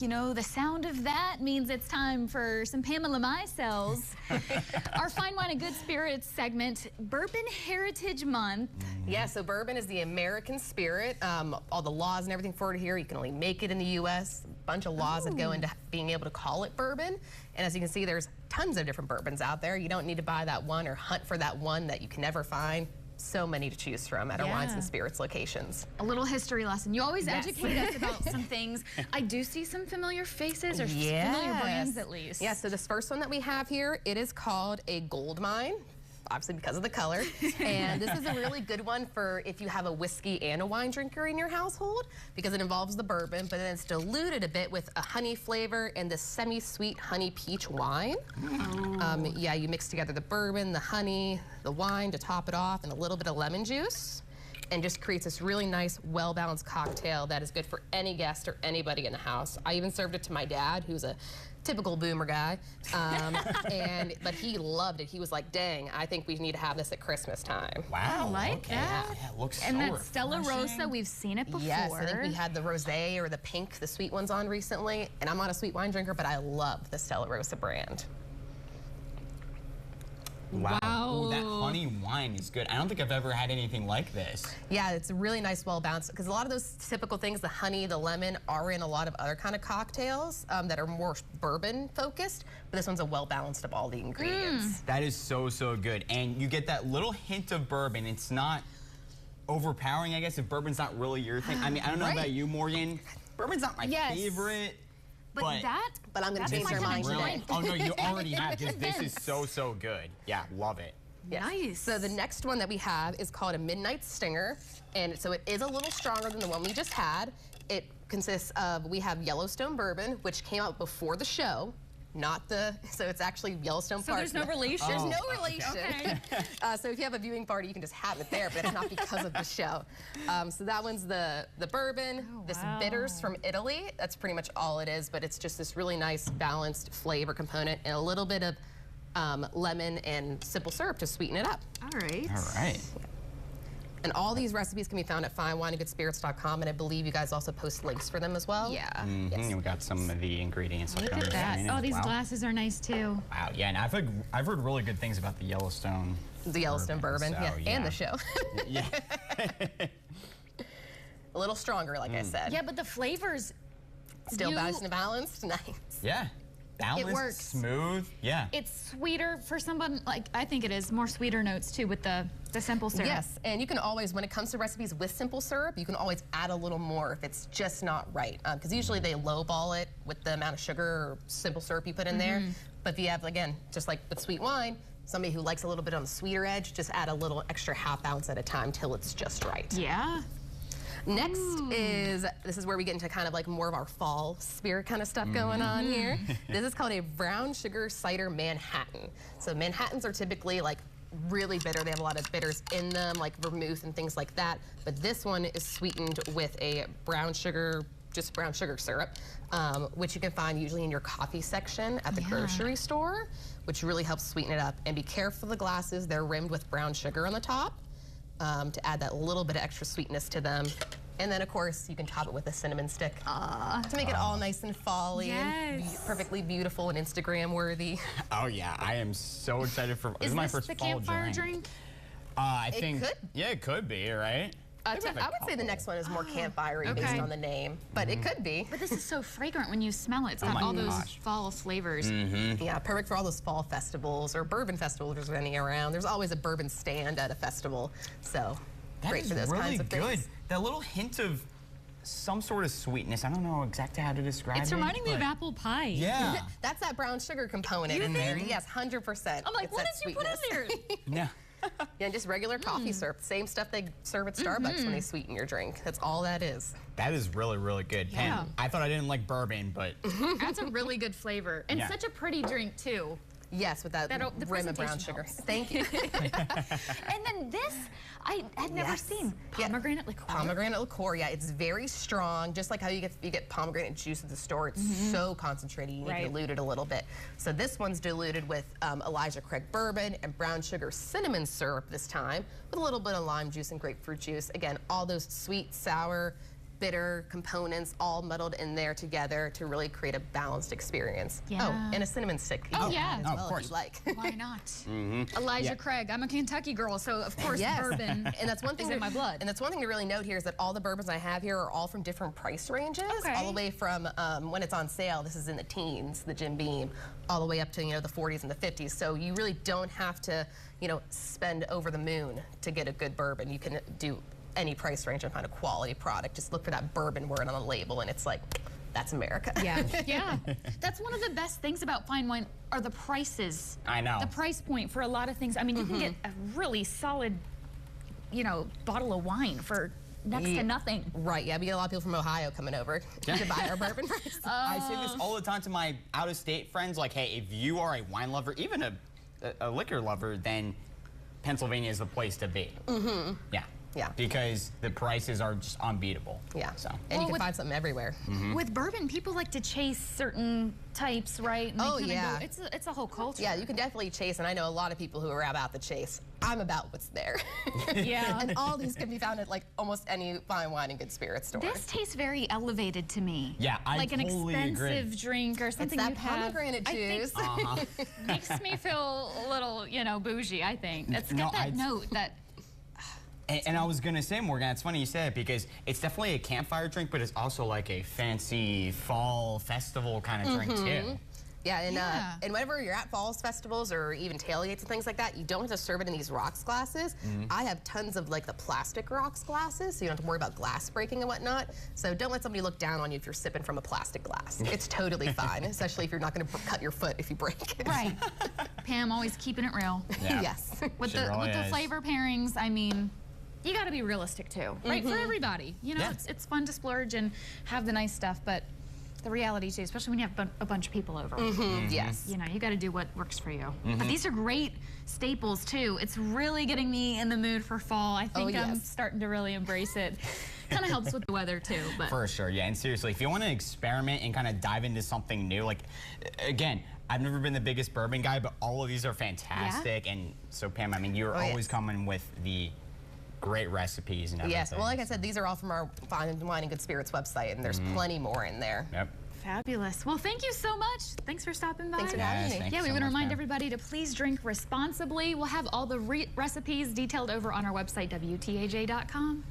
You know, the sound of that means it's time for some Pamela Micels. Our Fine Wine and Good Spirits segment, Bourbon Heritage Month. Yeah, so bourbon is the American spirit. All the laws and everything for it here, you can only make it in the U.S. A bunch of laws that go into being able to call it bourbon. And as you can see, there's tons of different bourbons out there. You don't need to buy that one or hunt for that one that you can never find. So many to choose from at our wines and spirits locations. A little history lesson. You always educate us about some things. I do see some familiar faces or familiar brands at least. Yeah, so this first one that we have here, it is called a gold mine. Obviously because of the color. And this is a really good one for if you have a whiskey and a wine drinker in your household because it involves the bourbon, but then it's diluted a bit with a honey flavor and this semi-sweet honey peach wine. Yeah, you mix together the bourbon, the honey, the wine to top it off, and a little bit of lemon juice. And just creates this really nice, well-balanced cocktail that is good for any guest or anybody in the house. I even served it to my dad, who's a typical boomer guy, but he loved it. He was like, dang, I think we need to have this at Christmas time. Wow. I like that. Yeah, it looks and so that Stella Rosa, we've seen it before. Yes, I think we had the rosé or the pink, the sweet ones on recently. And I'm not a sweet wine drinker, but I love the Stella Rosa brand. Wow. Ooh, that honey wine is good. I don't think I've ever had anything like this. Yeah, it's really nice, well balanced, because a lot of those typical things, the honey, the lemon, are in a lot of other kind of cocktails that are more bourbon focused, but this one's a well balanced of all the ingredients. That is so, so good. And you get that little hint of bourbon. It's not overpowering, I guess, if bourbon's not really your thing. I mean, I don't know about you, Morgan. Bourbon's not my favorite. But I'm going to change your mind today. Oh, no, you already have, because this is so, so good. Yeah, love it. Yes. Nice. So the next one that we have is called a Midnight Stinger. And so it is a little stronger than the one we just had. It consists of, we have Yellowstone bourbon, which came out before the show. So it's actually Yellowstone Park. So there's no relation? There's no relation. Okay. So if you have a viewing party, you can just have it there, but it's not because of the show. So that one's the bourbon, this bitters from Italy. That's pretty much all it is, but it's just this really nice balanced flavor component and a little bit of lemon and simple syrup to sweeten it up. All right. All right. And all these recipes can be found at finewineandgoodspirits.com, and I believe you guys also post links for them as well. Yeah. Yes. We got some of the ingredients. Look at that. Oh, these glasses are nice too. Wow. Yeah, and I've heard really good things about the Yellowstone. The Yellowstone bourbon, so, and the show. Yeah. A little stronger, like I said. Yeah, but the flavors still nice and balanced. Nice. Yeah. Balanced, it works. smooth, yeah. It's sweeter for someone, like, I think it is, more sweeter notes too with the simple syrup. Yes, and you can always, when it comes to recipes with simple syrup, you can always add a little more if it's just not right. Because usually they lowball it with the amount of sugar or simple syrup you put in there. But if you have, again, just like with sweet wine, somebody who likes a little bit on the sweeter edge, just add a little extra half ounce at a time till it's just right. Yeah. Next this is where we get into kind of like more of our fall spirit kind of stuff going on here. This is called a brown sugar cider Manhattan. So Manhattans are typically like really bitter. They have a lot of bitters in them, like vermouth and things like that. But this one is sweetened with a brown sugar, just brown sugar syrup, which you can find usually in your coffee section at the grocery store, which really helps sweeten it up. And be careful of the glasses. They're rimmed with brown sugar on the top. To add that little bit of extra sweetness to them. And then, of course, you can top it with a cinnamon stick to make it all nice and fall-y and perfectly beautiful and Instagram-worthy. Oh, yeah. I am so excited for this is my first the fall campfire drink? I think, yeah, it could be, right? I would say the next one is more campfire-y based on the name, but it could be. But this is so fragrant when you smell it. It's got all those fall flavors. Yeah, perfect for all those fall festivals or bourbon festivals there's any around. There's always a bourbon stand at a festival, so great for those kinds of things. That is really good. That little hint of some sort of sweetness. I don't know exactly how to describe it. It's reminding me of apple pie. Yeah. That's that brown sugar component in there. Yes, 100%. I'm like, what did you put in there? Yeah. Yeah, just regular coffee syrup. Same stuff they serve at Starbucks when they sweeten your drink. That's all that is. That is really, really good. Yeah. And I thought I didn't like bourbon, but... That's a really good flavor. And such a pretty drink, too. Yes, with that rim of brown sugar. Thank you. And then this, I had never seen. Pomegranate liqueur. Pomegranate liqueur, yeah. It's very strong, just like how you get pomegranate juice at the store. It's so concentrated, you need to dilute it a little bit. So this one's diluted with Elijah Craig bourbon and brown sugar cinnamon syrup this time, with a little bit of lime juice and grapefruit juice. Again, all those sweet, sour, bitter components all muddled in there together to really create a balanced experience. Yeah. Oh, and a cinnamon stick. Oh, You can yeah. add as Oh, of well course. if you like. Why not? Elijah Craig. I'm a Kentucky girl, so of course Yes. bourbon And that's one thing is in to- my blood. And that's one thing to really note here is that all the bourbons I have here are all from different price ranges. Okay. All the way from when it's on sale, this is in the teens, the Jim Beam, all the way up to the 40s and the 50s. So you really don't have to spend over the moon to get a good bourbon. You can do any price range and find a quality product. Just look for that bourbon word on the label, and it's like, that's America. Yeah, yeah. That's one of the best things about fine wine are the prices. I know. The price point for a lot of things. I mean, you can get a really solid, bottle of wine for next to nothing. Right, yeah, we get a lot of people from Ohio coming over to buy our bourbon. I say this all the time to my out-of-state friends, like, hey, if you are a wine lover, even a liquor lover, then Pennsylvania is the place to be. Yeah. Yeah. Because the prices are just unbeatable. Yeah. So. And you can find something everywhere. With bourbon, people like to chase certain types, right? And they Oh, kinda yeah. go, it's a whole culture. Yeah, you can definitely chase, and I know a lot of people who are about the chase. I'm about what's there. Yeah. And all these can be found at like almost any fine wine and good spirits store. This tastes very elevated to me. Yeah, I like an totally expensive agree. drink or something that you'd have. pomegranate I juice. think makes me feel a little, bougie, I think. It's No, got that note that... And I was gonna say, Morgan, it's funny you said it because it's definitely a campfire drink, but it's also like a fancy fall festival kind of drink too. Yeah, Yeah. and whenever you're at falls festivals or even tailgates and things like that, you don't have to serve it in these rocks glasses. I have tons of like the plastic rocks glasses, so you don't have to worry about glass breaking and whatnot. So don't let somebody look down on you if you're sipping from a plastic glass. It's totally fine, especially if you're not going to cut your foot if you break it. Right. Pam, always keeping it real. Yeah. Yes. With She the really is. flavor pairings, I mean, you got to be realistic too, right? For everybody, Yeah. it's fun to splurge and have the nice stuff, but the reality too, especially when you have a bunch of people over. Yes. You got to do what works for you. But these are great staples too. It's really getting me in the mood for fall. I think I'm yes. starting to really embrace it. Kind of helps with the weather too. But For sure, yeah. And seriously, if you want to experiment and kind of dive into something new, like, again, I've never been the biggest bourbon guy, but all of these are fantastic. And so, Pam, I mean, you're always coming with the great recipes and everything. Yes. Well, like I said, these are all from our Fine Wine and Good Spirits website, and there's plenty more in there. Yep. fabulous. Well, thank you so much. Thanks for stopping by. Thanks for having me. Thank Yeah, you we so want to much, remind Pam. everybody to please drink responsibly. We'll have all the recipes detailed over on our website, WTAJ.com.